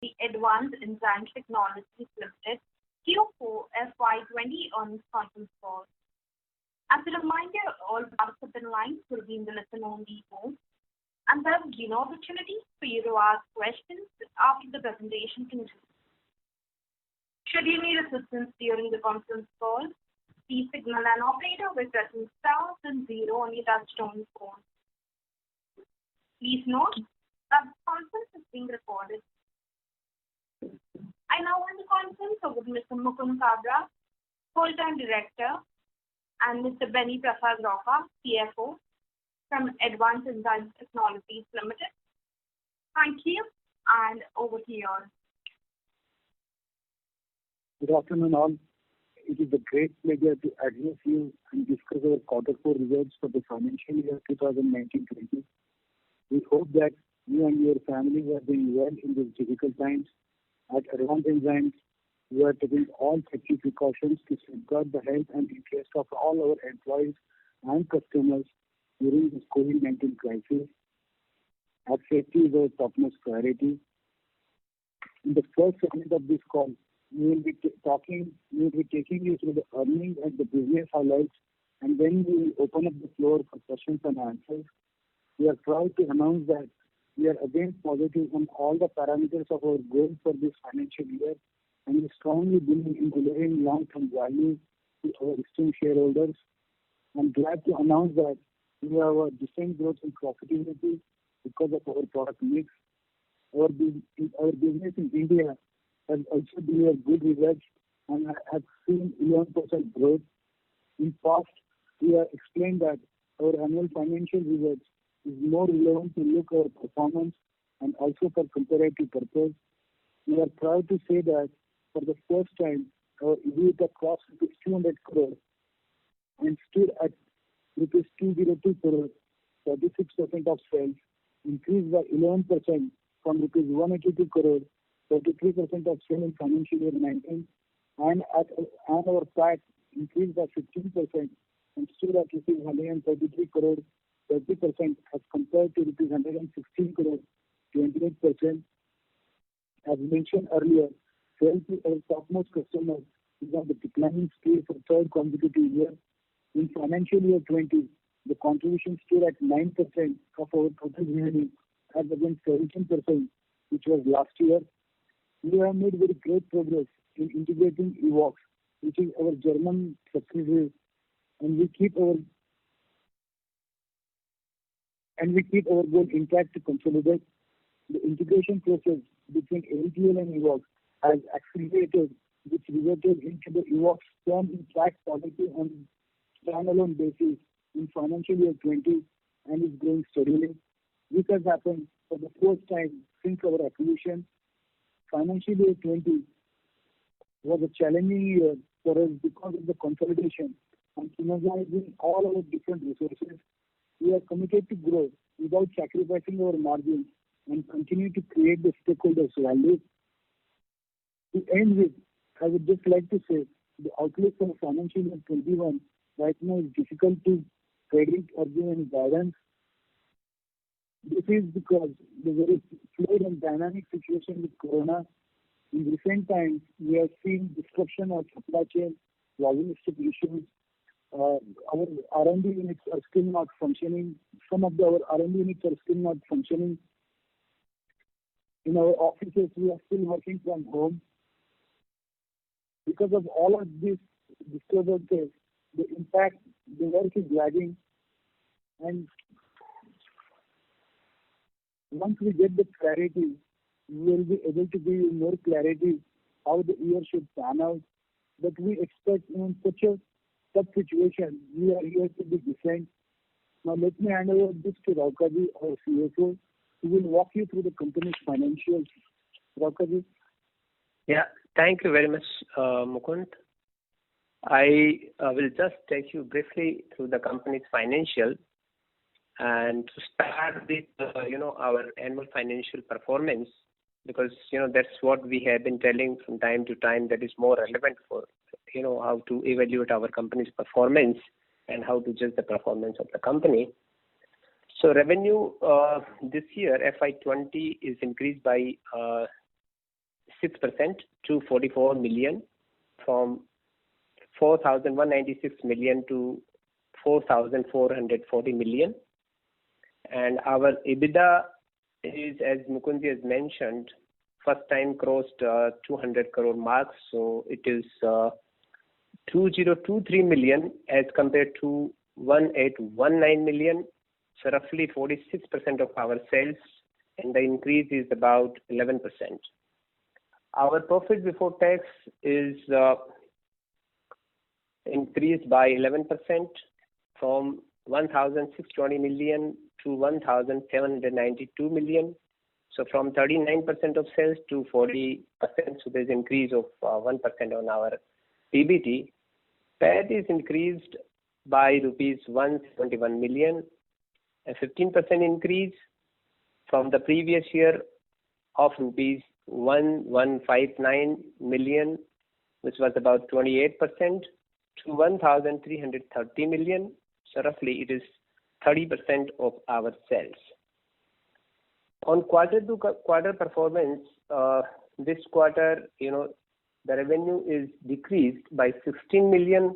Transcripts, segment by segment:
The Advanced Enzyme Technologies Limited Q4 FY20 earnings conference call. As a reminder, all participant lines will be in the listen-only mode, and there will be no opportunity for you to ask questions after the presentation concludes. Should you need assistance during the conference call, please signal an operator by pressing star and 0 on your touchtone phone. Please note that the conference is being recorded. I now hand the conference over to Mr. Mukund Kabra, Full-Time Director, and Mr. Beni Prasad Rauka, CFO from Advanced Enzyme Technologies Limited. Thank you, and over to you all. Good afternoon, all. It is a great pleasure to address you and discuss our quarter 4 results for the financial year 2019-20. We hope that you and your families are doing well in these difficult times. At Advanced Enzymes, we are taking all safety precautions to safeguard the health and interest of all our employees and customers during this COVID-19 crisis. Our safety is our topmost priority. In the first segment of this call, we will be taking you through the earnings and the business highlights, and then we will open up the floor for questions and answers. We are proud to announce that we are again positive on all the parameters of our goals for this financial year, and we strongly believe in delivering long-term value to our esteemed shareholders. I'm glad to announce that we have a decent growth in profitability because of our product mix. Our business in India has also delivered good results and has seen 11% growth. In past, we have explained that our annual financial results is more relevant to look at our performance and also for comparative purpose. We are proud to say that for the first time, our EBITDA crossed 200 crore and stood at rupees 202 crore, 36% of sales, increased by 11% from rupees 182 crore, 33% of sales in financial year 19, and our PAT increased by 15% and stood at rupees 133 crore, 30% as compared to rupees 116 crore, 28%. As mentioned earlier, sales to our topmost customers is on the declining scale for third consecutive year. In financial year 20, the contribution stood at 9% of our total revenue as against 17%, which was last year. We have made very great progress in integrating Evoxx, which is our German subsidiary, and we keep our goal intact to consolidate. The integration process between LTL and Evoxx has accelerated, which resulted into the Evoxx turn in fact positive on standalone basis in financial year 20 and is growing steadily. This has happened for the first time since our acquisition. Financial year 20 was a challenging year for us because of the consolidation and synergizing all our different resources. We are committed to grow without sacrificing our margins and continue to create the stakeholders' value. To end with, I would just like to say the outlook for financial year 21 right now is difficult to predict or give any guidance. This is because the very fluid and dynamic situation with Corona. In recent times, we have seen disruption of supply chain, logistic issues. Our R&D units are still not functioning. Some of our R&D units are still not functioning. In our offices, we are still working from home. Because of all of these disturbances, the work is lagging, and once we get the clarity, we will be able to give you more clarity how the year should pan out. But we expect in such a tough situation, we are here to be different. Now let me hand over this to Raukaji, our CFO, who will walk you through the company's financials. Raukaji. Yeah, thank you very much, Mukund. I will just take you briefly through the company's financial. And to start with, our annual financial performance, because, that's what we have been telling from time to time that is more relevant for, how to evaluate our company's performance and how to judge the performance of the company. So, revenue this year, FY20, is increased by to 44 million, from 4,196 million to 4,440 million. And our EBITDA is, as Mukund has mentioned, first time crossed 200 crore mark. So it is 2023 million as compared to 1819 million. So roughly 46% of our sales, and the increase is about 11%. Our profit before tax is increased by 11% from 1,620 million to 1,792 million. So from 39% of sales to 40%. So there's increase of 1% on our PBT. PAT is increased by rupees 121 million, a 15% increase from the previous year of rupees 1,159 million, which was about 28%, to 1,330 million. So roughly it is 30% of our sales. On quarter-to-quarter performance, this quarter, the revenue is decreased by 16 million.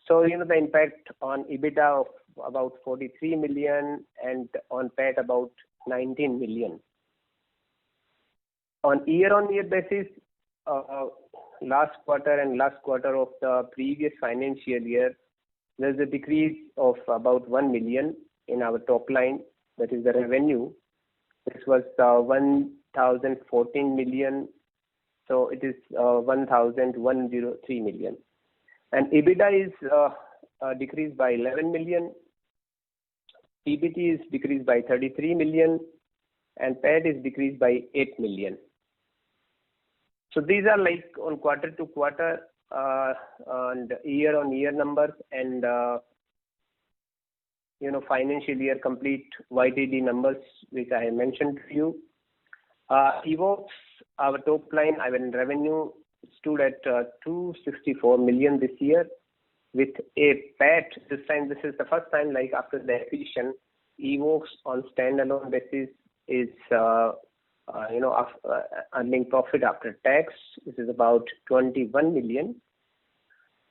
So, the impact on EBITDA of about 43 million and on PAT about 19 million. On year-on-year basis, last quarter and last quarter of the previous financial year, there's a decrease of about 1 million in our top line, that is the revenue. This was 1,014 million, so it is 1,103 million. And EBITDA is decreased by 11 million, PBT is decreased by 33 million, and PAT is decreased by 8 million. So these are like on quarter to quarter and year on year numbers, and financial year complete YTD numbers which I mentioned to you. Evoxx, our top line, revenue stood at 264 million this year, with a PAT. This is the first time, like after the acquisition, Evoxx on standalone basis is earning profit after tax, which is about 21 million.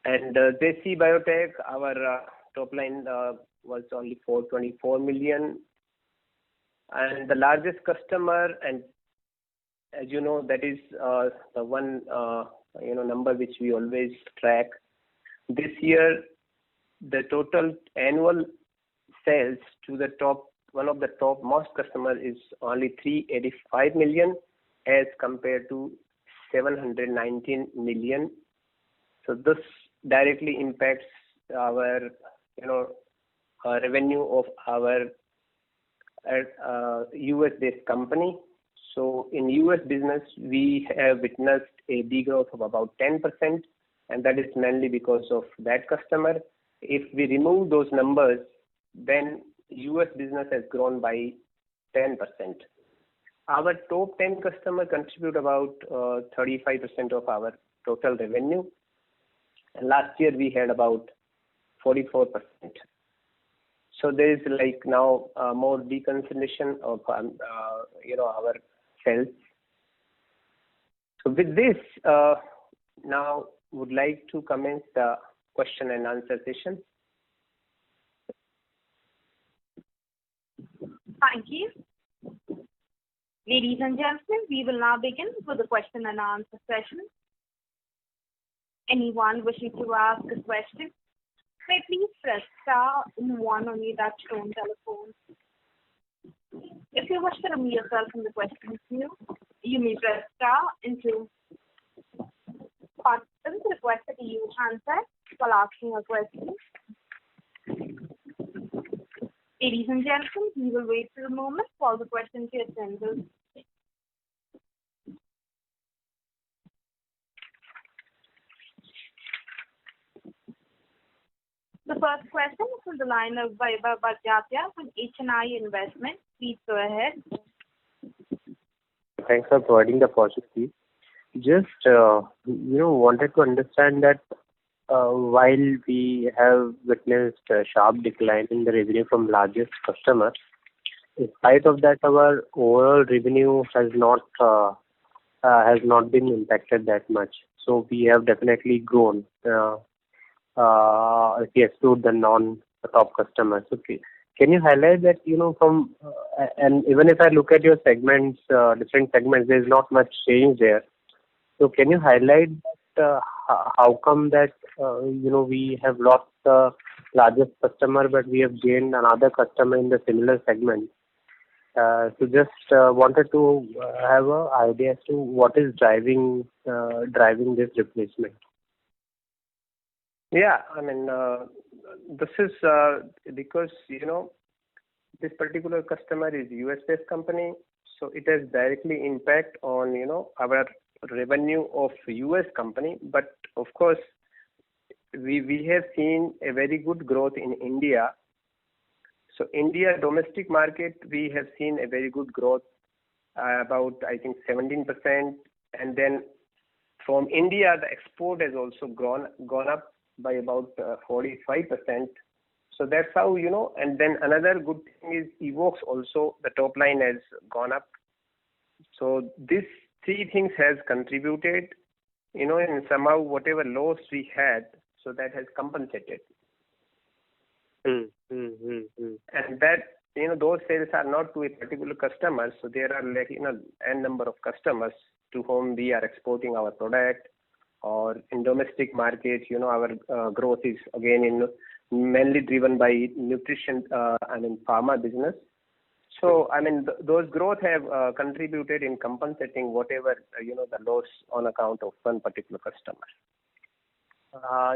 And JC Biotech, our top line was only 424 million. And the largest customer, and as you know, that is the one number which we always track. This year, the total annual sales to the one of the top most customers is only 385 million as compared to 719 million. So this directly impacts our revenue of our US-based company. So in US business, we have witnessed a degrowth of about 10%, and that is mainly because of that customer. If we remove those numbers, then US business has grown by 10%. Our top 10 customers contribute about 35% of our total revenue. And last year we had about 44%. So there is like now more deconsolidation of our sales. So with this, now would like to commence the question and answer session. Thank you. Ladies and gentlemen, we will now begin with the question and answer session. Anyone wishing to ask a question, may please press star and 1 on your touchtone telephone. If you wish to remove yourself from the question queue, you may press star and 2. Participants requested to use handset while asking a question. Ladies and gentlemen, we will wait for a moment while the question queue assembles. The first question is from the line of Vaibhav Badjatya with HNI Investment. Please go ahead. Thanks for providing the opportunity. Just wanted to understand that while we have witnessed a sharp decline in the revenue from largest customer, in spite of that, our overall revenue has not has not been impacted that much. So we have definitely grown. If you exclude the non-top customers. Okay. Can you highlight that, from, and even if I look at your segments, different segments, there's not much change there. So can you highlight how come that, we have lost the largest customer, but we have gained another customer in the similar segment? So just wanted to have an idea as to what is driving this replacement. Yeah, this is because this particular customer is US-based company, so it has directly impact on our revenue of US company. But of course, we have seen a very good growth in India. So India domestic market, we have seen a very good growth, about I think 17%, and then from India the export has also gone up by about 45%. So that's how, and then another good thing is Evoxx also, the top line has gone up. So these three things has contributed, and somehow whatever loss we had, so that has compensated. And that, those sales are not to a particular customer, so there are like, n number of customers to whom we are exporting our product. Or in domestic market, our growth is again mainly driven by nutrition, pharma business. So, those growth have contributed in compensating whatever, the loss on account of one particular customer.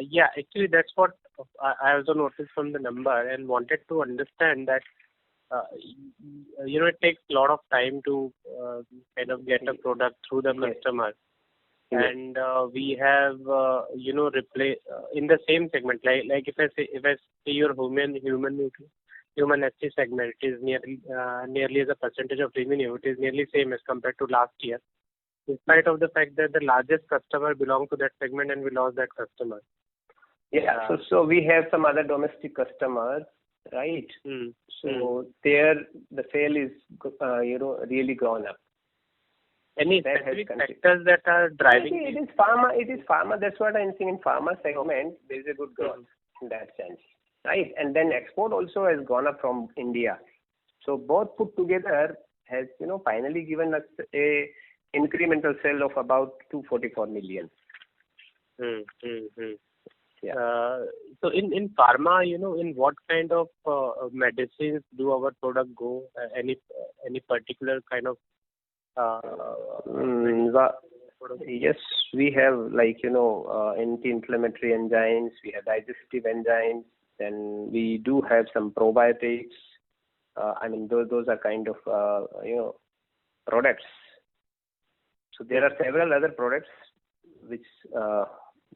Yeah, actually that's what I also noticed from the number and wanted to understand that, it takes a lot of time to kind of get a product through the customer. Yes. And we have, replace in the same segment, like if I say your human HC segment, it is nearly as a percentage of revenue, it is nearly same as compared to last year, in spite of the fact that the largest customer belonged to that segment and we lost that customer. Yeah, so we have some other domestic customers, right? So there the sale is, really gone up. Any specific factors that are driving? It is pharma. That's what I'm saying. In pharma segment, there is a good growth in that sense, right? And then export also has gone up from India. So both put together has, finally given us a incremental sale of about 244 million. Yeah. So in pharma, in what kind of medicines do our product go? Any particular kind of yes, we have anti-inflammatory enzymes, we have digestive enzymes, then we do have some probiotics. Those are kind of products. So there are several other products which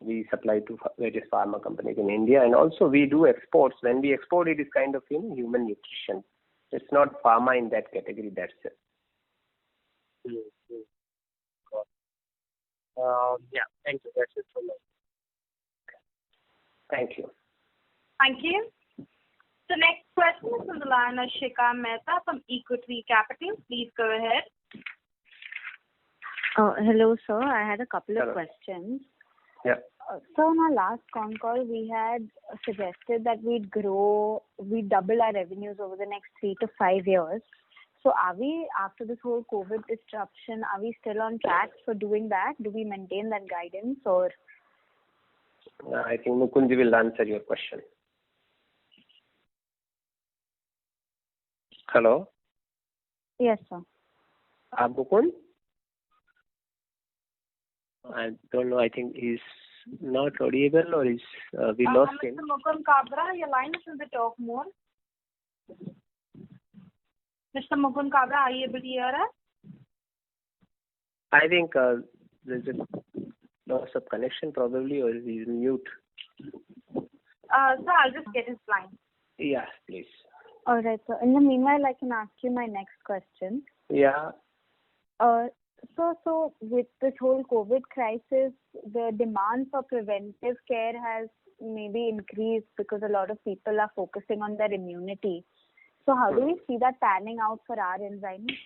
we supply to various pharma companies in India, and also we do exports. When we export, it is kind of human nutrition. It's not pharma in that category. That's it. Yeah, thank you. That's it from me. Thank you. Thank you. The next question is from the line of Shikha Mehta from Equity Capital. Please go ahead. Hello, sir. I had a couple of questions. Yeah. So in our last con call, we had suggested that we'd double our revenues over the next 3 to 5 years. So are we, after this whole COVID disruption, are we still on track for doing that? Do we maintain that guidance or? I think Mukunji will answer your question. Hello? Yes, sir. Mukund? I don't know. I think he's not audible or we lost him. Mr. Mukund Kabra, your line is in the talk mode. Mr. Mukund Kabra, are you able to hear us? I think there's a loss of connection probably, or he's mute. So I'll just get his line. Yes, please. All right, so in the meanwhile, I can ask you my next question. Yeah. So with this whole COVID crisis, the demand for preventive care has maybe increased because a lot of people are focusing on their immunity. So how do we see that panning out for our enzymes?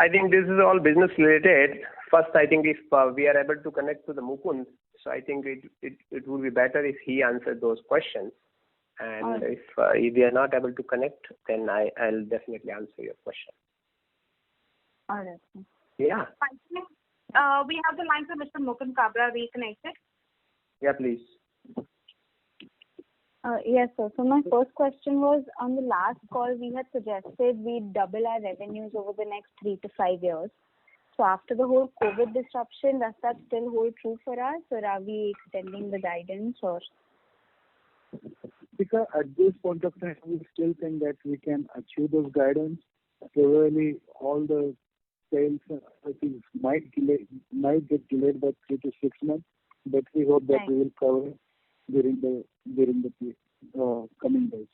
I think this is all business related. First, I think if we are able to connect to the Mukund, so I think it would be better if he answered those questions. And if we are not able to connect, then I'll definitely answer your question. All right. Yeah. Thank you. We have the line for Mr. Mukund Kabra reconnected. Yeah, please. Yes, sir. So my first question was, on the last call, we had suggested we double our revenues over the next 3 to 5 years. So after the whole COVID disruption, does that still hold true for us, or are we extending the guidance? Or Because at this point of time, we still think that we can achieve those guidance. Probably all the sales things might get delayed by 3 to 6 months, but we hope that we will cover during the coming days.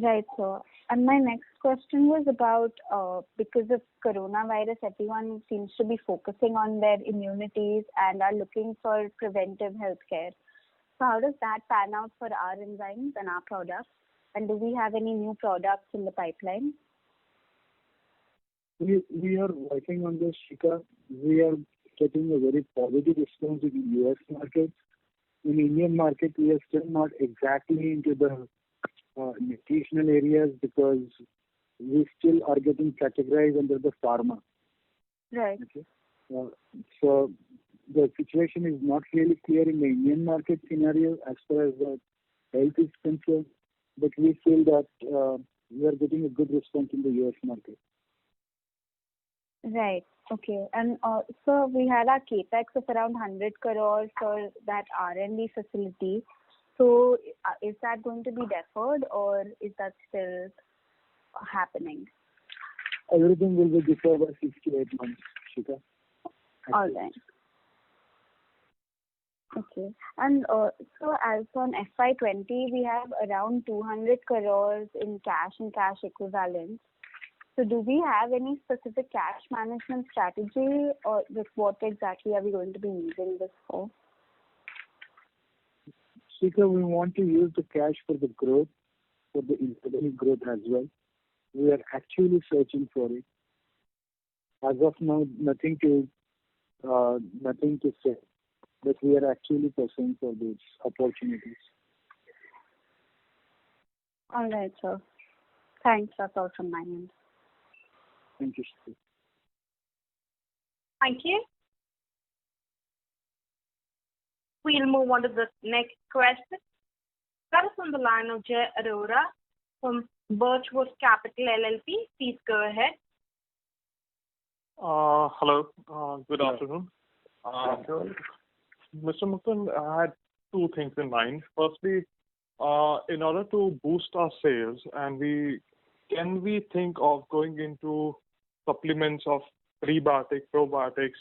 right, sir. And my next question was about because of coronavirus, everyone seems to be focusing on their immunities and are looking for preventive healthcare. So how does that pan out for our enzymes and our products? And do we have any new products in the pipeline? We are working on this, Shika. We are getting a very positive response in the US market. In Indian market, we are still not exactly into the nutritional areas because we still are getting categorized under the pharma. Right. Okay. So the situation is not really clear in the Indian market scenario as far as the health is concerned, but we feel that we are getting a good response in the US market. Right. Okay. And so we had our capex of around 100 crores for that R&D facility. So is that going to be deferred, or is that still happening? Everything will be deferred by 6 to 8 months, Shika. All right. Okay. And so as on FY20, we have around 200 crores in cash and cash equivalents. So do we have any specific cash management strategy, or with what exactly are we going to be using this for? Shika, we want to use the cash for the growth, for the internal growth as well. We are actually searching for it. As of now, nothing to say, but we are actually pursuing for these opportunities. All right, sir. Thanks. That's all from my end. Thank you, Shika. Thank you. We'll move on to the next question. That is on the line of Jay Arora from Birchwood Capital LLP. Please go ahead. Hello. Good afternoon. Mr. Mukund, I had two things in mind. Firstly, in order to boost our sales, can we think of going into supplements of prebiotic, probiotics,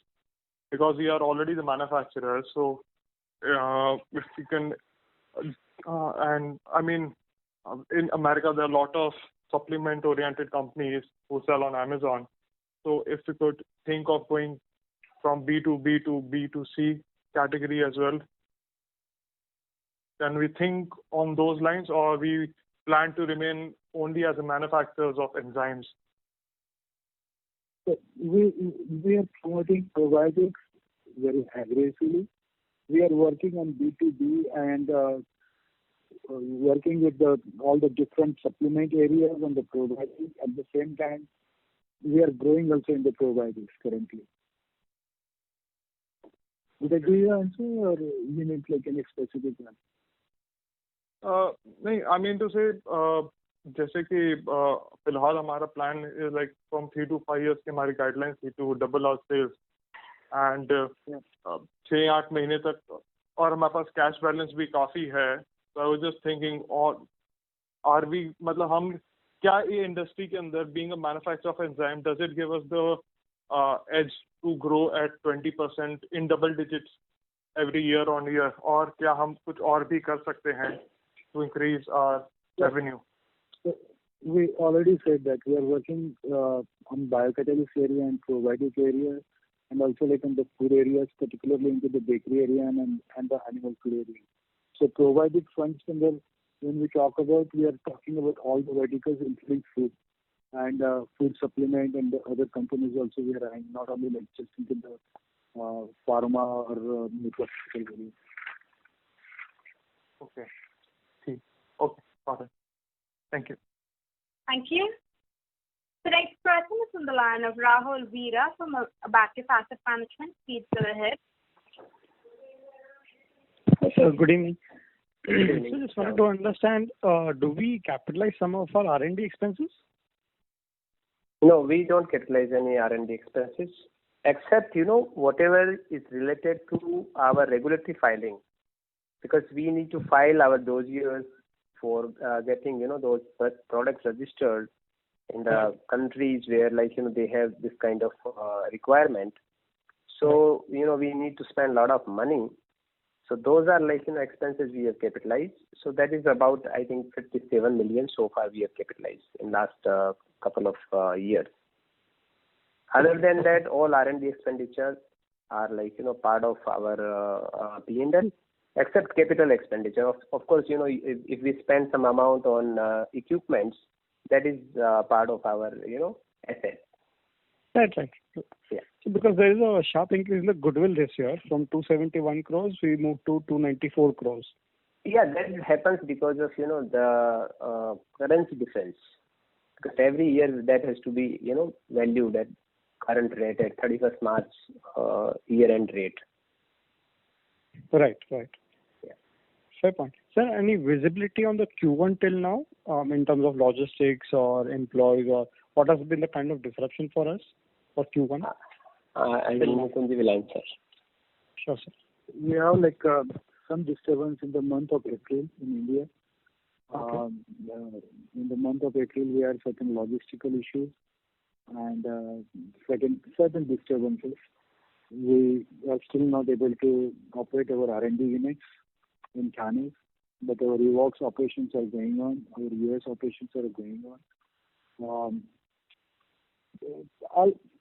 because we are already the manufacturer. So if we can, and I mean, in America there are a lot of supplement-oriented companies who sell on Amazon. So if we could think of going from B2B to B2C category as well, can we think on those lines, or we plan to remain only as a manufacturers of enzymes? So we are promoting probiotics very aggressively. We are working on B2B and working with all the different supplement areas on the probiotics. At the same time, we are growing also in the probiotics currently. Did I give you an answer, or you need like any specific one? नहीं, I mean to say, जैसे कि फिलहाल हमारा plan is like from 3 to 5 years की हमारी guidelines थी to double our sales, and 6-8 महीने तक और हमारे पास cash balance भी काफी है. So I was just thinking, or are we, मतलब हम क्या ये industry के अंदर being a manufacturer of enzyme, does it give us the edge to grow at 20% in double digits every year on year, और क्या हम कुछ और भी कर सकते हैं to increase our revenue? So we already said that we are working on biocatalyst area and probiotic area, and also like in the food areas, particularly into the bakery area and the animal food area. So probiotic funds, when we talk about, we are talking about all the verticals including food. and food supplement and the other companies also we are eyeing, not only like just into the pharma or nutraceutical area. Okay. See. Okay. Got it. Thank you. Thank you. The next person is on the line of Rahul Veera from Abacus Asset Management. Please go ahead. Good evening. Good evening. So just wanted to understand, do we capitalize some of our R&D expenses? No, we don't capitalize any R&D expenses, except, whatever is related to our regulatory filing, because we need to file our dossiers for getting, those products registered in the countries where, they have this kind of requirement. So, we need to spend a lot of money. So those are expenses we have capitalized. So that is about, I think, 57 million so far we have capitalized in last couple of years. Other than that, all R&D expenditures are part of our P&L, except capital expenditure. Of course, if we spend some amount on equipments, that is part of our, asset. Right. Yeah. So because there is a sharp increase in the goodwill this year, from 271 crores, we moved to 294 crores. Yeah, that happens because of, the currency difference. Because every year that has to be, valued at current rate at 31st March year-end rate. Right. Yeah. Fair point. Sir, any visibility on the Q1 till now in terms of logistics or employees, or what has been the kind of disruption for us for Q1? I will Mukunji will answer. Sure, sir. We have some disturbance in the month of April in India. Okay. In the month of April, we had certain logistical issues and certain disturbances. We are still not able to operate our R&D units in Thane, but our Evox operations are going on. Our US operations are going on.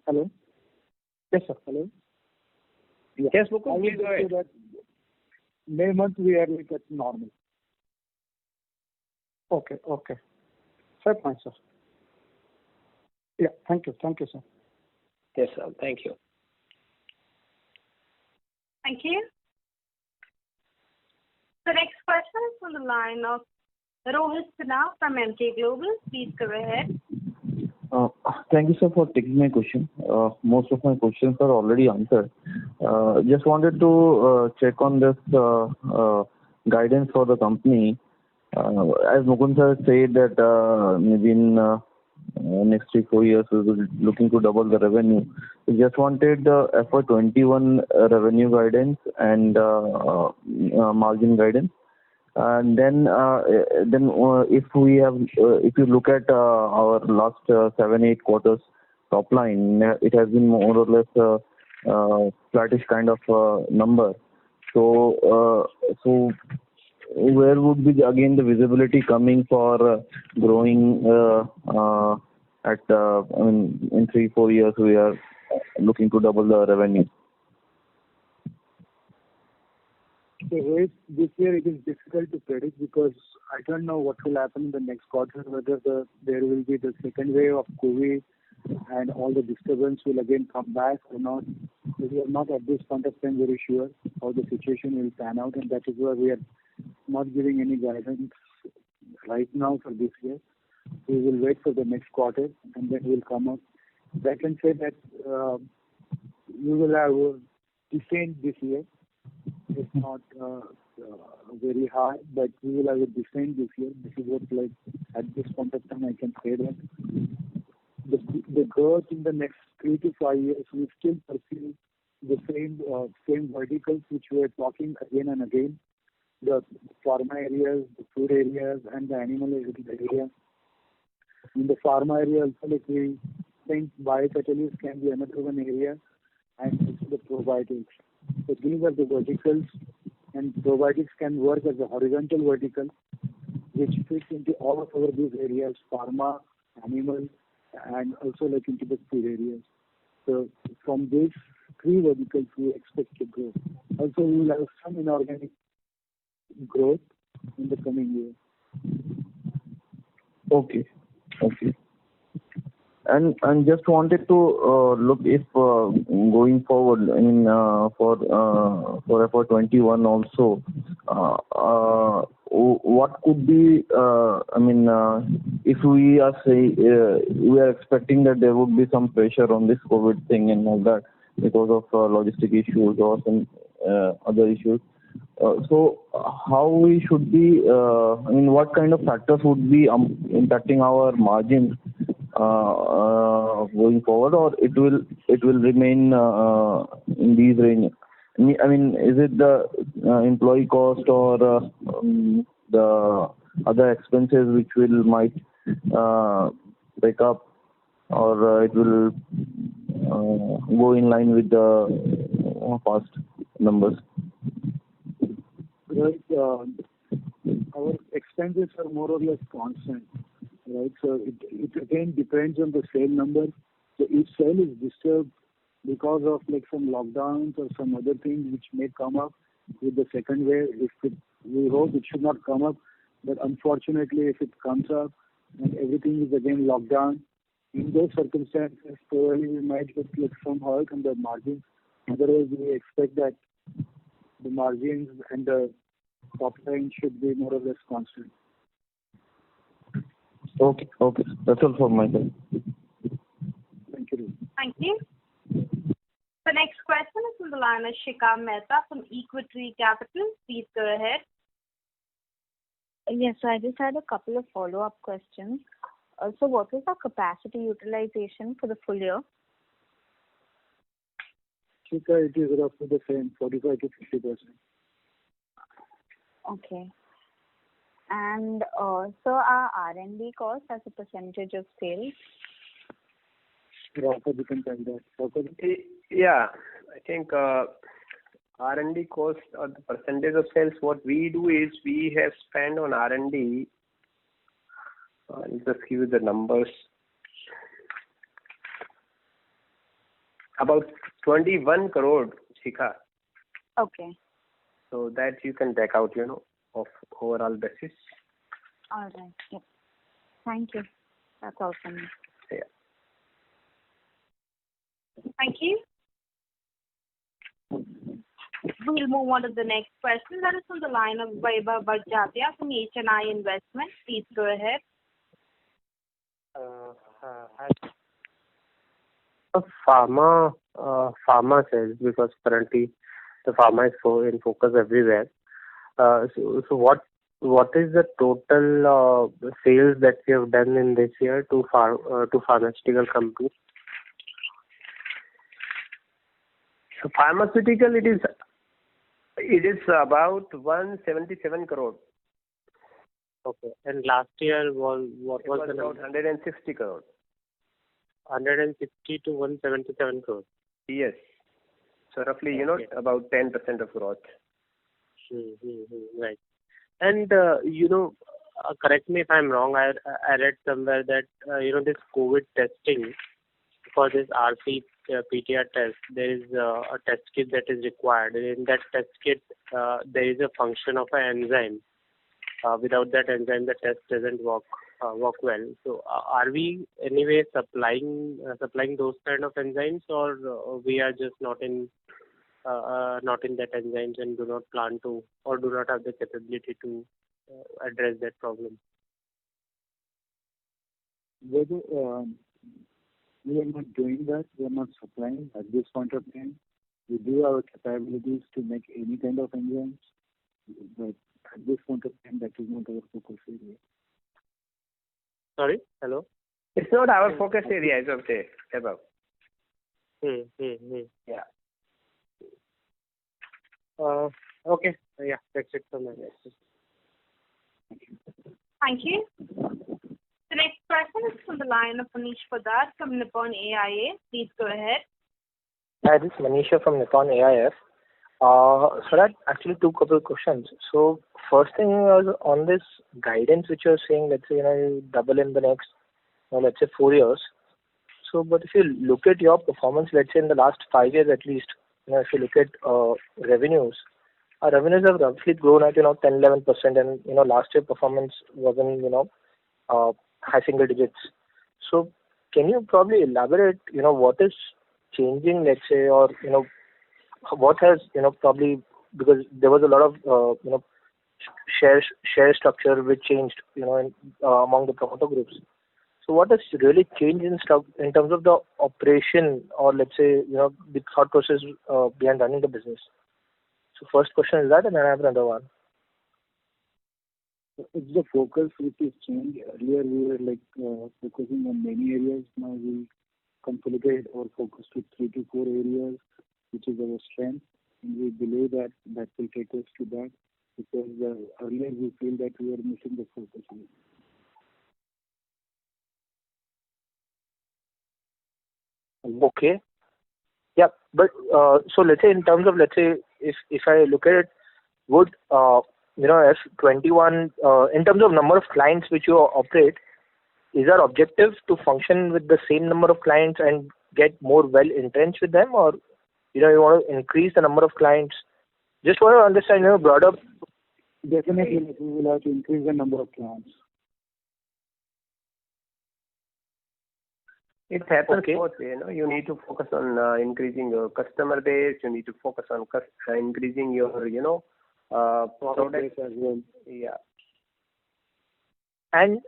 Hello? Yes, sir. Hello? Yes, Mukund, please go ahead. That May month we are at normal. Okay. Fair point, sir. Yeah, thank you, sir. Yes, sir. Thank you. Thank you. The next question is on the line of Rohit Sinha from Emkay Global. Please go ahead. Thank you, sir, for taking my question. Most of my questions are already answered. Just wanted to check on this guidance for the company. As Mukund sir said that maybe in next 3-4 years we will be looking to double the revenue. We just wanted FY21 revenue guidance and margin guidance. And then if you look at our last 7-8 quarters top line, it has been more or less flattish kind of number. So where would be again the visibility coming for growing at in 3-4 years we are looking to double the revenue? So this year it is difficult to predict because I don't know what will happen in the next quarter, whether there will be the second wave of COVID and all the disturbance will again come back or not. We are not at this point of time very sure how the situation will pan out, and that is why we are not giving any guidance right now for this year. We will wait for the next quarter and then we'll come up. I can say that we will have decent this year. It's not very high, but we will have a decent this year. This is what, at this point of time, I can say that the growth in the next 3 to 5 years, we still pursue the same verticals which we are talking again and again. The pharma areas, the food areas, and the animal area. In the pharma area also, we think biocatalysts can be another one area, and also the probiotics. So these are the verticals, and probiotics can work as a horizontal vertical, which fits into all of these areas: pharma, animal, and also into the food areas. So from these 3 verticals, we expect to grow. Also, we will have some inorganic growth in the coming year. Okay. And just wanted to look if going forward in for FY21 also, what could be, if we are we are expecting that there would be some pressure on this COVID thing and all that because of logistic issues or some other issues. So how we should be, what kind of factors would be impacting our margins going forward, or it will remain in these range? Is it the employee cost or the other expenses which might pick up, or it will go in line with the past numbers? Right. Our expenses are more or less constant, right? So it again depends on the sale number. So if sale is disturbed because of like some lockdowns or some other things which may come up with the second wave, we hope it should not come up. But unfortunately, if it comes up and everything is again locked down, in those circumstances, probably we might get like some hurt on the margins. Otherwise, we expect that the margins and the top line should be more or less constant. Okay. That's all from my side. Thank you. Thank you. The next question is from the line of Shikha Mehta from Equitree Capital. Please go ahead. Yes, so I just had a couple of follow-up questions. So what was our capacity utilization for the full year? Shikha, it is roughly the same, 45 to 50%. Okay. And so our R&D cost as a percentage of sales? Rauka, you can tell that. Rauka? Yeah, I think R&D cost or the percentage of sales, what we do is we have spent on R&D, I'll just give you the numbers, about 21 crore, Shikha. Okay. So that you can take out, of overall basis. All right. Yep. Thank you. That's all from me. Yeah. Thank you. We'll move on to the next question. That is from the line of Vaibhav Bhajatia from HNI Investment. Please go ahead. Pharma sales, because currently the pharma is in focus everywhere. So what is the total sales that you have done in this year to pharmaceutical companies? So pharmaceutical, it is about 177 crore. Okay. And last year what was the about 160 crore. 160 to 177 crore. Yes. So roughly, Okay. about 10% of growth. Right. And correct me if I'm wrong. I read somewhere that this COVID testing for this RT-PCR test, there is a test kit that is required. In that test kit, there is a function of an enzyme. Without that enzyme, the test doesn't work well. So, are we anyway supplying those kind of enzymes, or we are just not in that enzymes and do not plan to, or do not have the capability to address that problem? Whether we are not doing that, we are not supplying at this point of time. We do have capabilities to make any kind of enzymes, but at this point of time, that is not our focus area. Sorry? Hello? It's not our focus area as of today, above. Yeah. Okay. Yeah, that's it from my side. Thank you. The next question is from the line of Manish Poddar from Nippon AIA. Please go ahead. Hi, this is Manisha from Nippon AIF. So that actually two couple of questions. So first thing was on this guidance which you're saying, let's say, you double in the next, let's say 4 years. So, but if you look at your performance, let's say in the last 5 years at least, if you look at revenues, our revenues have roughly grown at 10-11%, and last year performance was in high single digits. So can you probably elaborate, what is changing, let's say, or, what has, probably, because there was a lot of, share structure which changed, among the promoter groups. So what has really changed in terms of the operation, or let's say, the thought process behind running the business? So first question is that, and then I have another one. It's the focus which is changed. Earlier we were focusing on many areas. Now we consolidate our focus to 3 to 4 areas, which is our strength. And we believe that will take us to that, because earlier we feel that we were missing the focus. Okay. Yeah, but so let's say in terms of, let's say, if I look at it, would F21 in terms of number of clients which you operate, is our objective to function with the same number of clients and get more well entrenched with them, or you want to increase the number of clients? Just want to understand, broader. Definitely, we will have to increase the number of clients. It happens both way. You need to focus on increasing your customer base. You need to focus on increasing your, product base as well. Yeah. And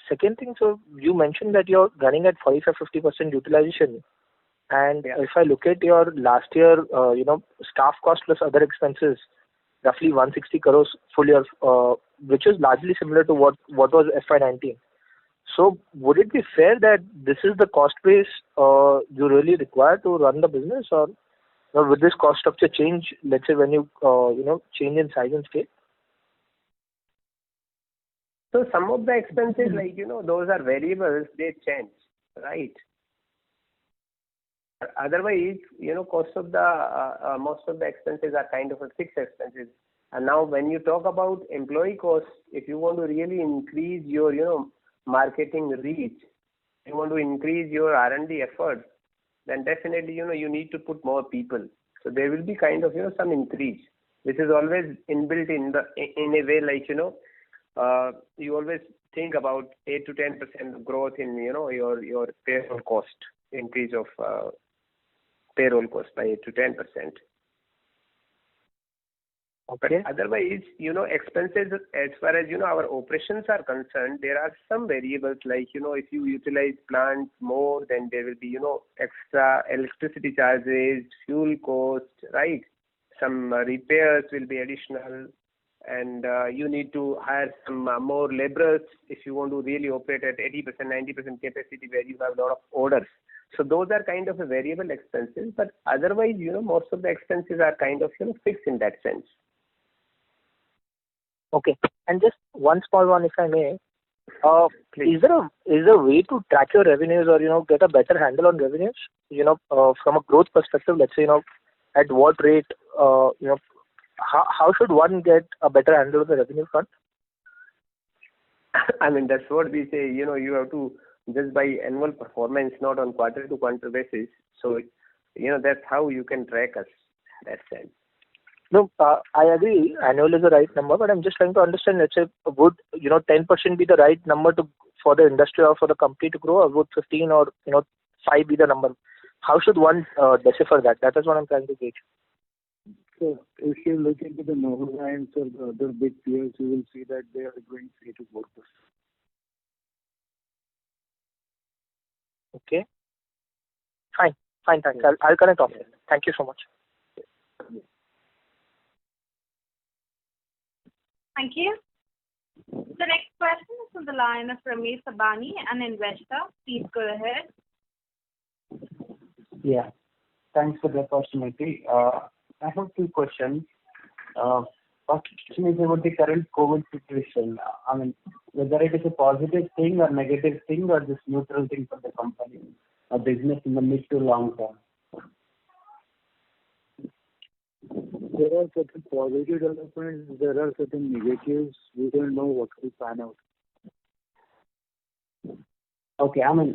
second thing, so you mentioned that you're running at 45-50% utilization. And if I look at your last year, staff cost plus other expenses, roughly 160 crores full year, which is largely similar to what was FY19. So would it be fair that this is the cost base you really require to run the business, or would this cost structure change, let's say, when you change in size and scale? So some of the expenses, those are variables, they change, right? Otherwise, cost of the most of the expenses are kind of a fixed expenses. And now when you talk about employee costs, if you want to really increase your, marketing reach, you want to increase your R&D efforts, then definitely, you need to put more people. So there will be kind of, some increase. This is always inbuilt in a way, you always think about 8 to 10% growth in, your payroll cost, increase of payroll cost by 8 to 10%. Okay. But otherwise, expenses, as far as, our operations are concerned, there are some variables like, if you utilize plants more, then there will be, extra electricity charges, fuel cost, right? Some repairs will be additional, and you need to hire some more laborers if you want to really operate at 80%, 90% capacity where you have a lot of orders. So those are kind of a variable expenses, but otherwise, most of the expenses are kind of, fixed in that sense. Okay. And just one small one, if I may. Is there a way to track your revenues, or get a better handle on revenues? From a growth perspective, let's say, at what rate, how should one get a better handle on the revenue front? I mean, that's what we say. You have to just by annual performance, not on quarter to quarter basis. So, that's how you can track us. That sense. No, I agree. Annual is the right number, but I'm just trying to understand, let's say, would 10% be the right number for the industry or for the company to grow, or would 15 or 5 be the number? How should one decipher that? That is what I'm trying to gauge. So if you look into the Novozymes or the other big peers, you will see that they are growing 3 to 4%. Okay. Fine. Thanks. I'll connect off. Thank you so much. Thank you. The next question is from the line of Ramesh Sabani, an investor. Please go ahead. Yeah. Thanks for the opportunity. I have 2 questions. First question is about the current COVID situation. I mean, whether it is a positive thing or negative thing, or just neutral thing for the company or business in the mid to long term. There are certain positive developments, there are certain negatives. We don't know what will pan out. Okay, I mean,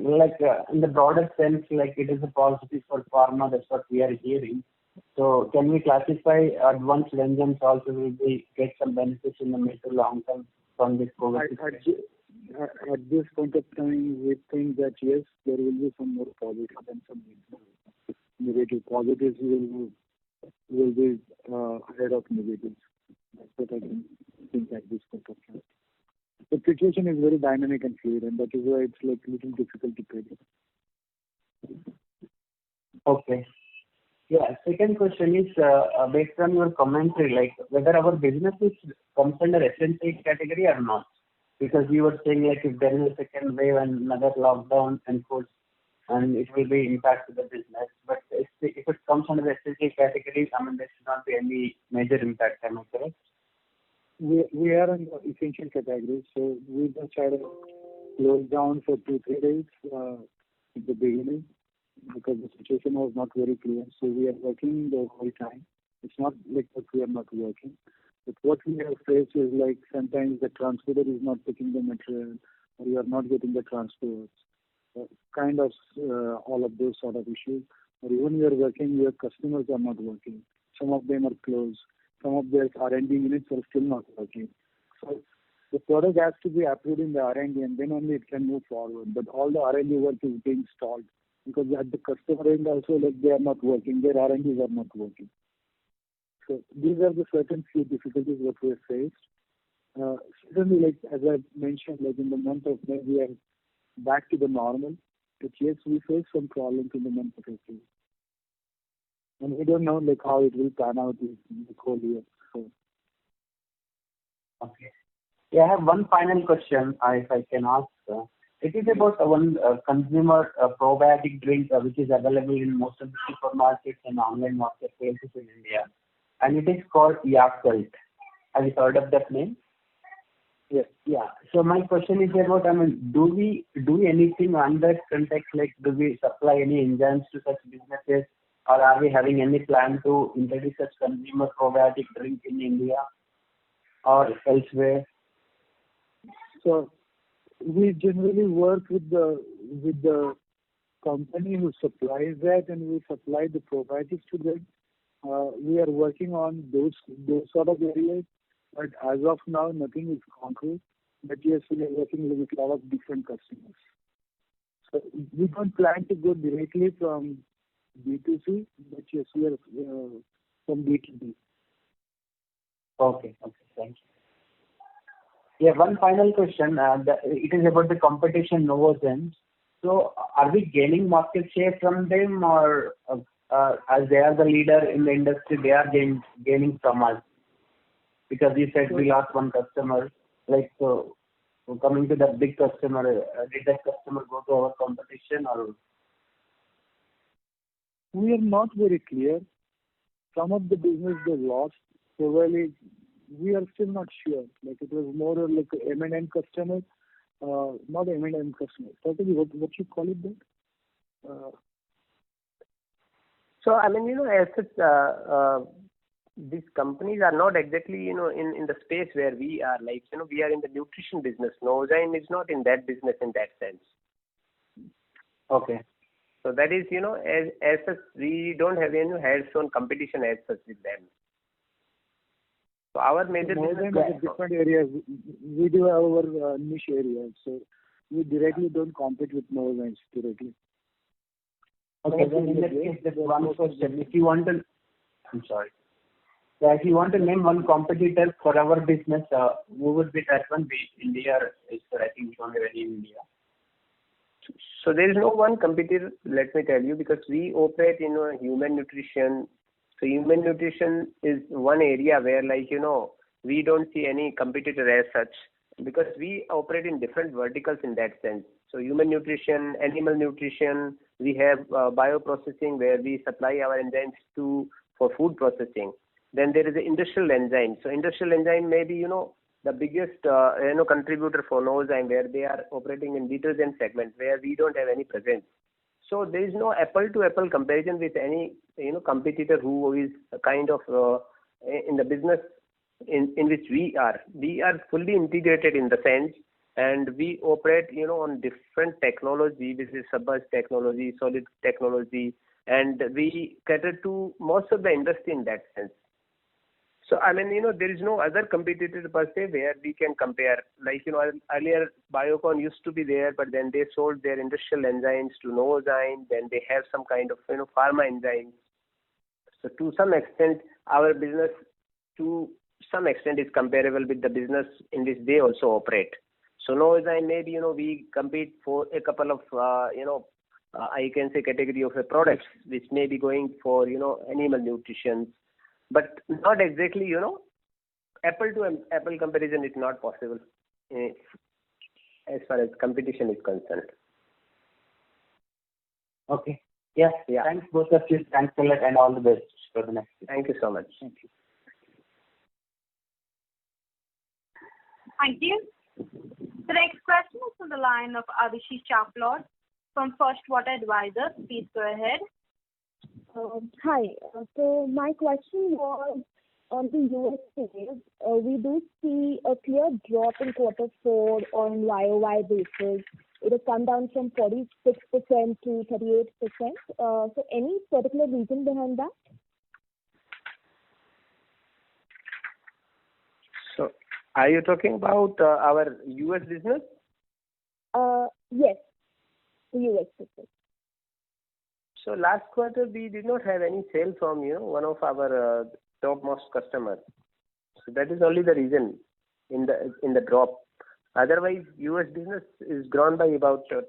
in the broader sense, it is a positive for pharma. That's what we are hearing. So, can we classify advanced enzymes also will get some benefits in the mid to long term from this COVID situation? at this point of time, we think that yes, there will be some more positive and some negative. Positives will be ahead of negatives. That's what I can think at this point of time. The situation is very dynamic and fluid, and that is why it's like a little difficult to predict. Okay. Yeah. Second question is based on your commentary, like whether our business comes under essential category or not. Because you were saying like if there is a second wave and another lockdown enforced, and it will be impact to the business. But if it comes under the essential category, I mean there should not be any major impact. Am I correct? We are in the essential category, so we just had a close down for 2-3 days at the beginning because the situation was not very clear. So we are working the whole time. It's not like that we are not working. But what we have faced is like sometimes the transporter is not taking the material or you are not getting the transports. Kind of all of those sort of issues. Or even you are working, your customers are not working. Some of them are closed. Some of their R&D units are still not working. So the product has to be approved in the R&D and then only it can move forward. But all the R&D work is being stalled because at the customer end also like they are not working. Their R&Ds are not working. So these are the certain few difficulties that we have faced. Certainly, like as I mentioned, like in the month of May, we are back to the normal. But yes, we face some problems in the month of April. And we don't know like how it will pan out in the whole year. So. Okay. Yeah, I have one final question, if I can ask. It is about one consumer probiotic drink which is available in most of the supermarkets and online marketplaces in India. And it is called Yakult. Have you heard of that name? Yes. Yeah. So my question is about, I mean, do we do anything on that context? Like, do we supply any enzymes to such businesses, or are we having any plan to introduce such consumer probiotic drink in India or elsewhere? So we generally work with the company who supplies that, and we supply the probiotics to them. We are working on those sort of areas, but as of now, nothing is concrete. But yes, we are working with a lot of different customers. So we don't plan to go directly from B2C, but yes, we are from B2B. Okay, thank you. Yeah, one final question. It is about the competition, Novozymes. So, are we gaining market share from them, or as they are the leader in the industry, they are gaining from us? Because you said we lost one customer. Like, so coming to that big customer, did that customer go to our competition, or? We are not very clear. Some of the business they lost. Probably we are still not sure. Like it was more like an M&M customer, not an M&M customer. Totally, what you call it then? So I mean, as such, these companies are not exactly, in the space where we are. Like, we are in the nutrition business. Novozymes is not in that business in that sense. Okay. So that is, as such, we don't have any hands-on competition as such with them. So our major business is different areas. We do have our niche areas, so we directly don't compete with Novozymes directly. Okay, then in that case, that's one question. If you want to, I'm sorry. Yeah, if you want to name one competitor for our business, who would be that one? Be India, I think we don't have any in India. So there is no one competitor, let me tell you, because we operate in human nutrition. So human nutrition is one area where, like, we don't see any competitor as such, because we operate in different verticals in that sense. So human nutrition, animal nutrition, we have bioprocessing where we supply our enzymes for food processing. Then there is the industrial enzyme. So industrial enzyme may be, the biggest contributor for Novozymes, where they are operating in detergent segment where we don't have any presence. So there is no apple-to-apple comparison with any competitor who is kind of in the business in which we are. We are fully integrated in the sense, and we operate on different technology, which is submerged technology, solid technology, and we cater to most of the industry in that sense. So, there is no other competitor per se where we can compare. Like, earlier Biocon used to be there, but then they sold their industrial enzymes to Novozymes. Then they have some kind of, pharma enzymes. So to some extent, our business to some extent is comparable with the business in which they also operate. So Novozymes, maybe, we compete for a couple of, I can say category of products, which may be going for, animal nutrition. But not exactly, apple to apple comparison is not possible as far as competition is concerned. Okay. Yes. Yeah. Thanks both of you. Thanks a lot and all the best for the next week. Thank you so much. Thank you. Thank you. The next question is from the line of Avishi Chaplot from First Water Advisors. Please go ahead. Hi. So my question was on the US sales. We do see a clear drop in quarter 4 on YOY basis. It has come down from 46% to 38%. So any particular reason behind that? So are you talking about our US business? Yes, the US business. So last quarter we did not have any sale from one of our topmost customers. So that is only the reason in the drop. Otherwise, US business is grown by about 10%.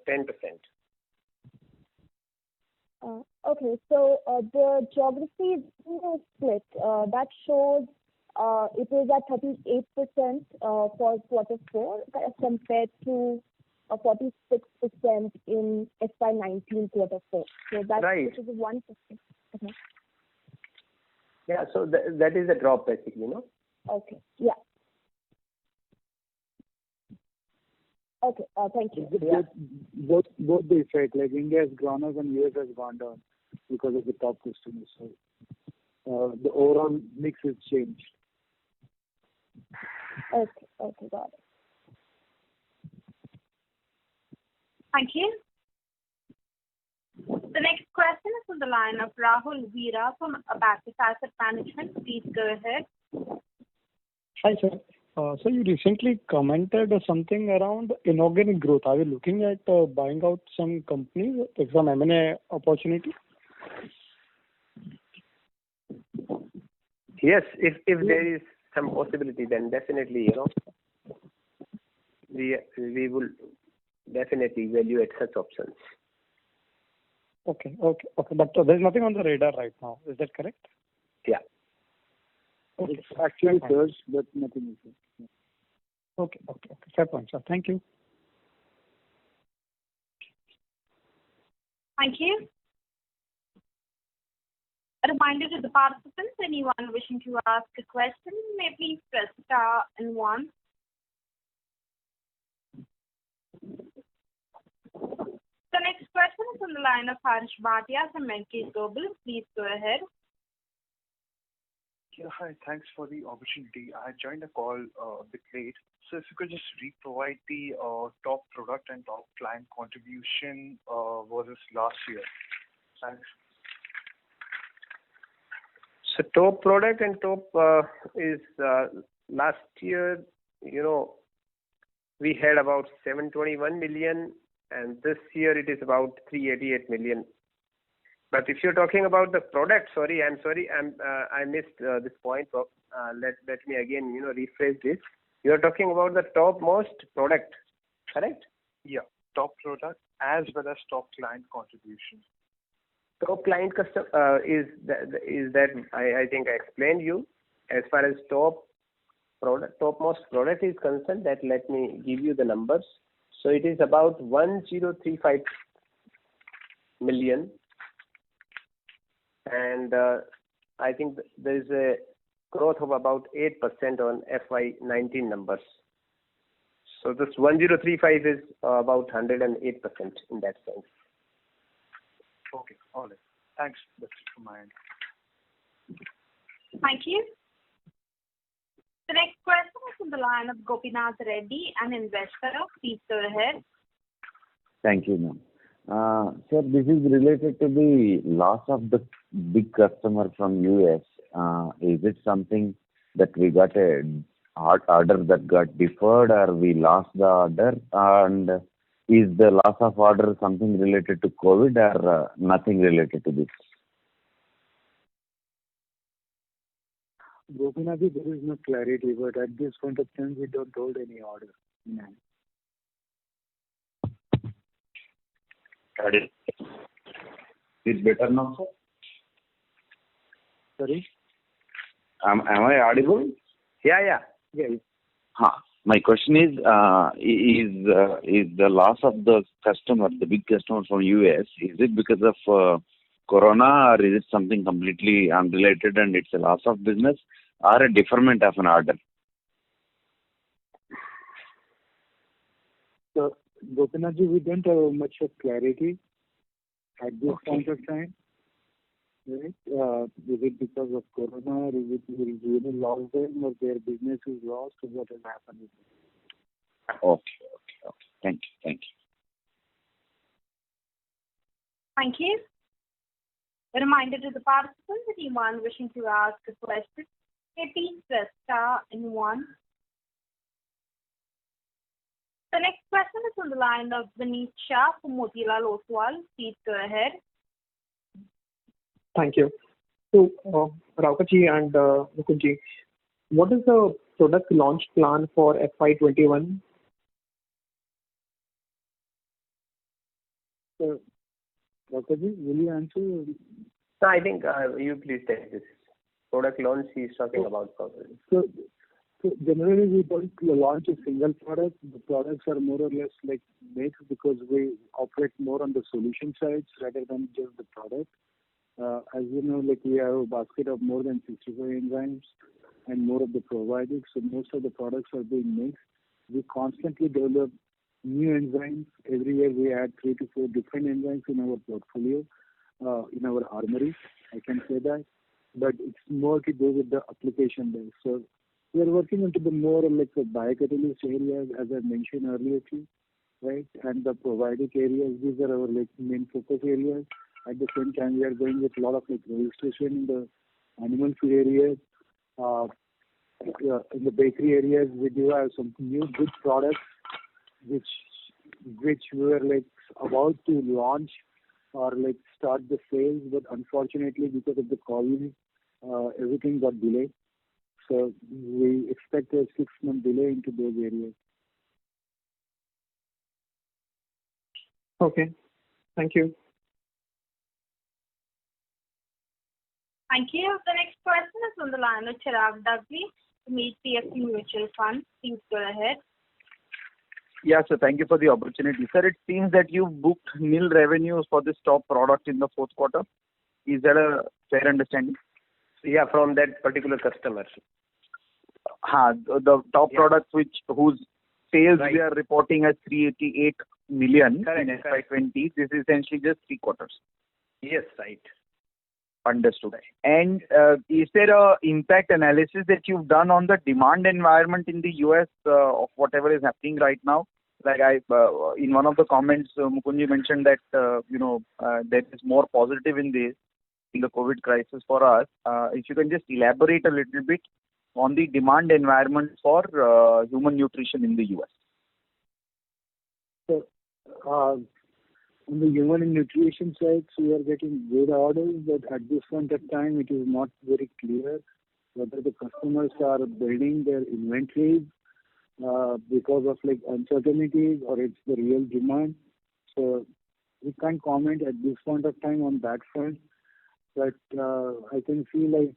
Okay, so the geography is split. That shows it is at 38% for quarter 4 compared to 46% in FY19 quarter 4. So that's right. Which is a 1%. Okay. Yeah, so that is a drop basically, Okay. Yeah. Okay. Thank you. Both the effect, like India has grown up and US has gone down because of the top customers. So the overall mix has changed. Okay. Okay. Got it. Thank you. The next question is from the line of Rahul Veera from Abacus Asset Management. Please go ahead. Hi, sir. So you recently commented something around inorganic growth. Are you looking at buying out some companies, like some M&A opportunity? Yes, if there is some possibility, then definitely, we will definitely evaluate such options. Okay. But there's nothing on the radar right now. Is that correct? Yeah. Okay. It's actually searched, but nothing is there. Okay. Fair point, sir. Thank you. Thank you. A reminder to the participants, anyone wishing to ask a question may please press star and 1. The next question is on the line of Harsh Bhatia from Emkay Global. Please go ahead. Yeah, hi. Thanks for the opportunity. I joined the call a bit late. So if you could just provide the top product and top client contribution versus last year. Thanks. So top product and top is last year, we had about 721 million, and this year it is about 388 million. But if you're talking about the product, I missed this point. Let me again, rephrase this. You're talking about the topmost product, correct? Yeah, top product as well as top client contribution. Top client customer is that I think I explained you. As far as topmost product is concerned, that let me give you the numbers. So it is about 1035 million. And I think there is a growth of about 8% on FY19 numbers. So this 1035 is about 108% in that sense. Okay, all right. Thanks. That's it from my end. Thank you. The next question is from the line of Gopinath Reddy, an investor. Please go ahead. Thank you, ma'am. Sir, this is related to the loss of the big customer from US. Is it something that we got a order that got deferred, or we lost the order? And is the loss of order something related to COVID, or nothing related to this? Gopinath, there is no clarity, but at this point of time, we don't hold any order in hand. Got it. Is it better now, sir? Sorry? Am I audible? Yeah. My question is the loss of the customer, the big customer from US, is it because of Corona, or is it something completely unrelated and it's a loss of business, or a deferment of an order? So, Gopinath, we don't have much of clarity at this point of time. Right? Is it because of Corona, or is it we really lost them, or their business is lost, or what has happened with them? Okay. Thank you. Thank you. A reminder to the participants, that anyone wishing to ask a question, please press star and 1. The next question is on the line of Vineet Shah from Motilal Oswal. Please go ahead. Thank you. So, Raukaji and Mukundji, what is the product launch plan for FY21? So, Raukaji, will you answer? No, I think you please take this. Product launch he's talking about probably. So generally we don't launch a single product. The products are more or less like mixed, because we operate more on the solution sides rather than just the product. As you know, like we have a basket of more than 65 enzymes and more of the probiotics. So most of the products are being mixed. We constantly develop new enzymes. Every year we add 3 to 4 different enzymes in our portfolio, in our armory, I can say that. But it's more to do with the application base. So we are working into the more like the biocatalyst areas, as I mentioned earlier too, right? And the probiotic areas, these are our like main focus areas. At the same time, we are going with a lot of like registration in the animal feed areas. In the bakery areas, we do have some new good products which we were like about to launch or like start the sales, but unfortunately because of the COVID, everything got delayed. So we expect a 6-month delay into those areas. Okay. Thank you. Thank you. The next question is on the line of Chirag Dagli from HDFC Mutual Fund. Please go ahead. Yeah, sir. Thank you for the opportunity. Sir, it seems that you booked nil revenues for this top product in the fourth quarter. Is that a fair understanding? Yeah, from that particular customer. The top product whose sales we are reporting as 388 million Correct, in FY20. This is essentially just 3 quarters. Yes, right. Understood. And is there a impact analysis that you've done on the demand environment in the US of whatever is happening right now? Like in one of the comments, Mukundji mentioned that there is more positive in the COVID crisis for us. If you can just elaborate a little bit on the demand environment for human nutrition in the US. So, on the human and nutrition side, we are getting good orders, but at this point of time, it is not very clear whether the customers are building their inventories because of like uncertainties, or it's the real demand. So we can't comment at this point of time on that front. But I can see like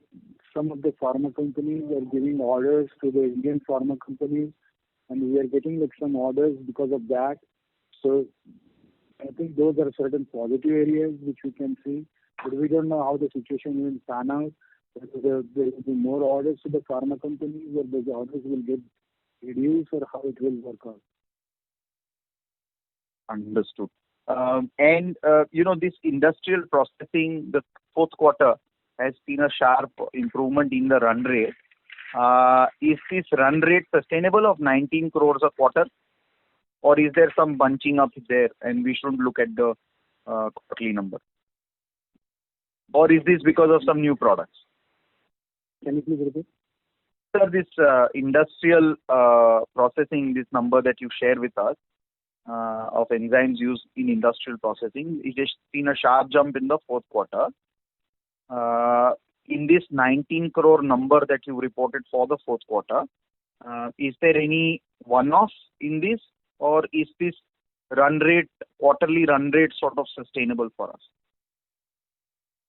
some of the pharma companies are giving orders to the Indian pharma companies, and we are getting like some orders because of that. So I think those are certain positive areas which we can see, but we don't know how the situation will pan out. Whether there will be more orders to the pharma companies, or the orders will get reduced, or how it will work out. Understood. And this industrial processing, the fourth quarter has seen a sharp improvement in the run rate. Is this run rate sustainable of 19 crores a quarter? Or is there some bunching up there and we shouldn't look at the quarterly number? Or is this because of some new products? Can you please repeat? after this industrial processing, this number that you share with us of enzymes used in industrial processing, it has seen a sharp jump in the fourth quarter. In this 19 crore number that you reported for the fourth quarter, is there any one-off in this, or is this quarterly run rate sort of sustainable for us?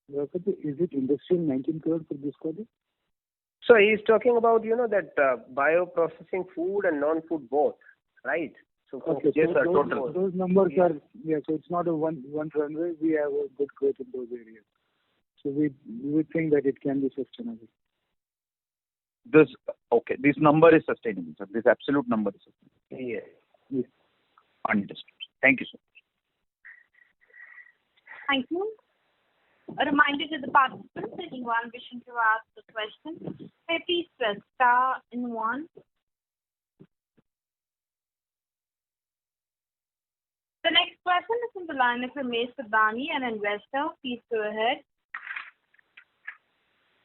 Is it industrial 19 crore for this quarter? So he's talking about, that bioprocessing food and non-food both, right? So Okay, yes, so sir, those, total. those numbers are, so it's not a one runway. We have a good growth in those areas. So we would think that it can be sustainable. This number is sustainable, sir. This absolute number is sustainable. Yes. Understood. Thank you, sir. Thank you. A reminder to the participants, anyone wishing to ask a question, may please press star and 1. The next question is from the line of Ramesh Sadani, an investor. Please go ahead.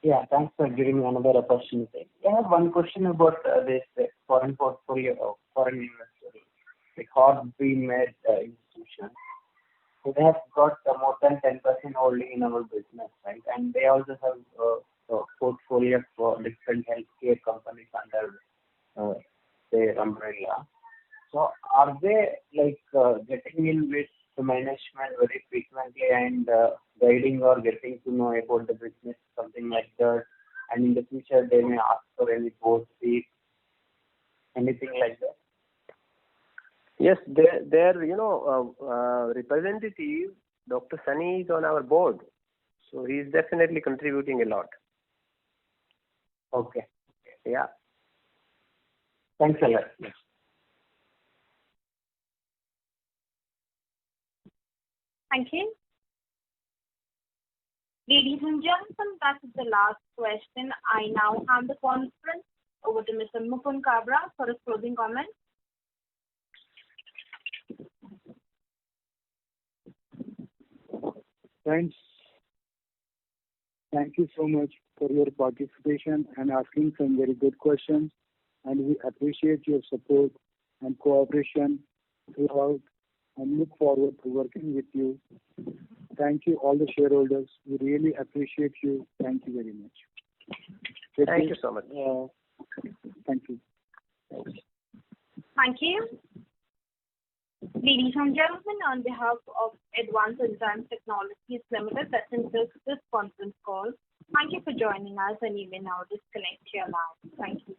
Yeah, thanks for giving me another opportunity. I have one question about this foreign portfolio of foreign investors, like hard pre-made institutions. So they have got more than 10% holding in our business, right? And they also have a portfolio for different healthcare companies under their umbrella. So are they getting in with the management very frequently and guiding or getting to know about the business, something like that? And in the future, they may ask for any board seats, anything like that? Yes, their representative, Dr. Sunny, is on our board. So he is definitely contributing a lot. Okay. Yeah. Thanks a lot. Yes. Thank you. Ladies and gentlemen, that is the last question. I now hand the conference over to Mr. Mukund Kabra for his closing comments. Thanks. Thank you so much for your participation and asking some very good questions. And we appreciate your support and cooperation throughout and look forward to working with you. Thank you, all the shareholders. We really appreciate you. Thank you very much. Thank you so much. Thank you. Thank you. Ladies and gentlemen, on behalf of Advanced Enzyme Technologies Limited, that concludes this conference call. Thank you for joining us, and you may now disconnect your line. Thank you.